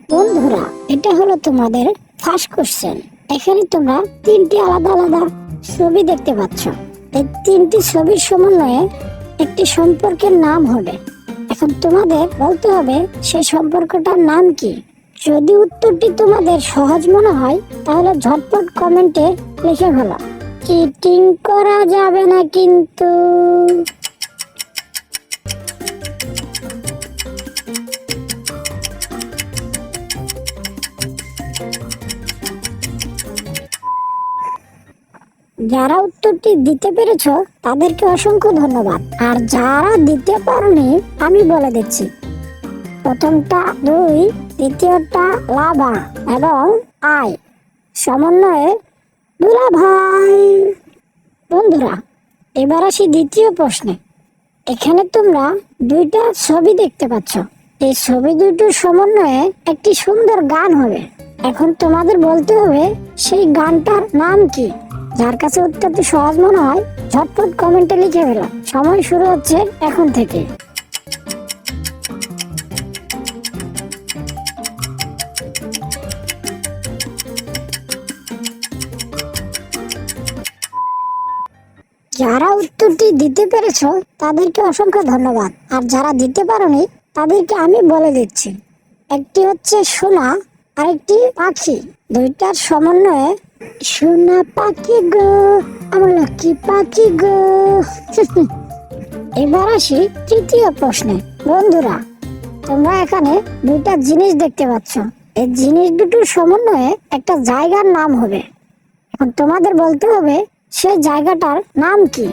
বন্ধুরা, এটা হলো তোমাদের ফার্স্ট কোশ্চেন। এখানে তোমরা তিনটি আলাদা আলাদা ছবি দেখতে পাচ্ছ। এই তিনটি ছবির সমন্বয়ে একটি সম্পর্কের নাম হবে। এখন তোমাদের বলতে হবে সেই সম্পর্কটার নাম কি। যদি উত্তরটি তোমাদের সহজ মনে হয় তাহলে ঝটপট কমেন্টে লিখে ফেলো। চিটিং করা যাবে না কিন্তু। যারা উত্তরটি দিতে পেরেছ তাদেরকে অসংখ্য ধন্যবাদ। আর যারা দিতে পারোনি আমি বলে দিচ্ছি। প্রথমটা 2, দ্বিতীয়টা লাভা এবং আই সমন্বয়ে দুলা ভাই। বন্ধুরা, এবার আসি দ্বিতীয় প্রশ্নে। এখানে তোমরা দুইটা ছবি দেখতে পাচ্ছ। এই ছবি দুটোর সমন্বয়ে একটি সুন্দর গান হবে। এখন তোমাদের বলতে হবে সেই গানটার নাম কি। যার কাছে উত্তরটি সহজ মনে হয় ঝটপট কমেন্টে লিখে ফেলো। সময় শুরু হচ্ছে এখন থেকে। যারা উত্তরটি দিতে পেরেছো তাদেরকে অসংখ্য ধন্যবাদ। আর যারা দিতে পারোনি তাদেরকে আমি বলে দিচ্ছি। একটি হচ্ছে সোনা, আরেকটি পাখি। দুইটার সমন্বয়ে সোনা পাখি গো, আমার লক্ষ্মী পাখি গো। এবার আসি তৃতীয় প্রশ্নে। বন্ধুরা, তোমরা এখানে দুইটা জিনিস দেখতে পাচ্ছ। এই জিনিস দুটোর সমন্বয়ে একটা জায়গার নাম হবে। এখন তোমাদের বলতে হবে সেই জায়গাটার নাম কি।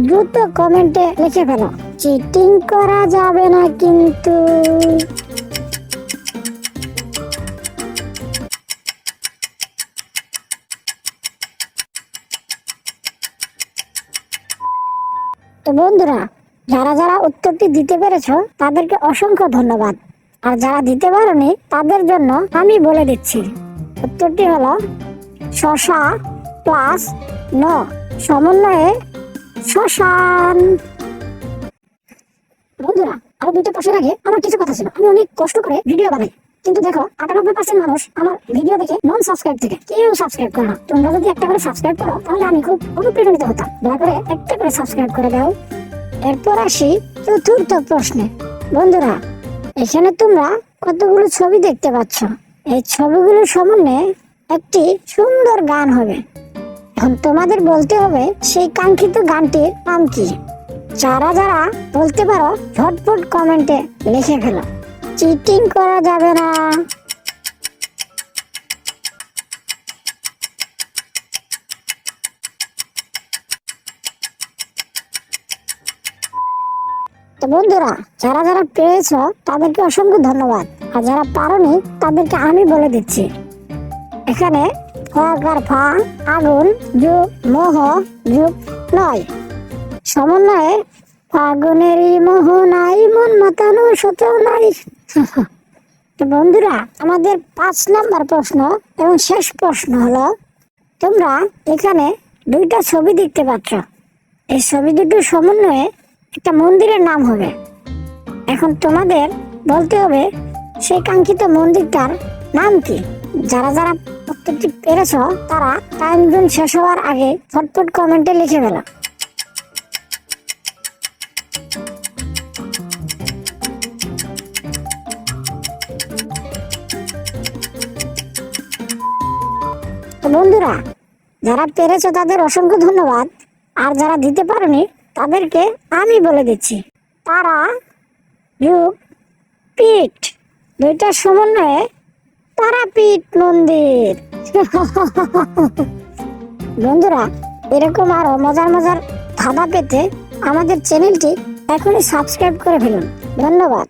দ্রুত কমেন্টে লিখে ফেলো। চিটিং করা যাবে না কিন্তু। তো বন্ধুরা, যারা যারা উত্তরটি দিতে পেরেছো তাদেরকে অসংখ্য ধন্যবাদ। আর যারা দিতে পারোনি তাদের জন্য আমি বলে দিচ্ছি। উত্তরটি হলো শশা প্লাস ন সমন্বয়ে শ্মশান। বন্ধুরা, আরো দুটো প্রশ্নের আগে আমার কিছু কথা ছিল। আমি অনেক কষ্ট করে ভিডিও বানাই, কিন্তু দেখো 98% মানুষ আমার ভিডিও দেখে নন সাবস্ক্রাইব থেকে কেউ সাবস্ক্রাইব করে না। তোমরা যদি একটা করে সাবস্ক্রাইব করো তাহলে আমি খুব অনুপ্রেরণিত হতাম। দয়া করে একটা করে সাবস্ক্রাইব করে দাও। এরপর আসি চতুর্থ প্রশ্নে। বন্ধুরা, এখানে তোমরা কতগুলো ছবি দেখতে পাচ্ছ। এই ছবিগুলোর সমন্বয়ে একটি সুন্দর গান হবে। এখন তোমাদের বলতে হবে সেই কাঙ্ক্ষিত গানটির নাম কি। যারা যারা বলতে পারো ঝটপট কমেন্টে লিখে ফেলো। চিটিং করা যাবে না। তো বন্ধুরা, যারা যারা পেরেছ তাদেরকে অসংখ্য ধন্যবাদ। আর যারা পারোনি তাদেরকে আমি বলে দিচ্ছি। এখানে ফা আগুন যুগ মোহ যুগ নয় সমন্বয়ে ফাগুনেরই মোহ নাই, মন মাতানো সত নাই। তো বন্ধুরা, আমাদের 5 নম্বর প্রশ্ন এবং শেষ প্রশ্ন হলো, তোমরা এখানে দুইটা ছবি দেখতে পাচ্ছ। এই ছবি দুটোর সমন্বয়ে একটা মন্দিরের নাম হবে। এখন তোমাদের বলতে হবে সেই কাঙ্ক্ষিত মন্দিরটার নাম কি। যারা যারা উত্তরটি পেরেছ তারা টাইম জোন শেষ হওয়ার আগে ঝটপট কমেন্টে লিখে ফেলো। তো বন্ধুরা, যারা পেরেছ তাদের অসংখ্য ধন্যবাদ। আর যারা দিতে পারোনি তাদেরকে আমি বলে দিচ্ছি। তারা যুগ পিঠ, দুইটার সমন্বয়ে তারাপীঠ মন্দির। বন্ধুরা, এরকম আরো মজার মজার ধাঁধা পেতে আমাদের চ্যানেলটি এখনই সাবস্ক্রাইব করে ফেলুন। ধন্যবাদ।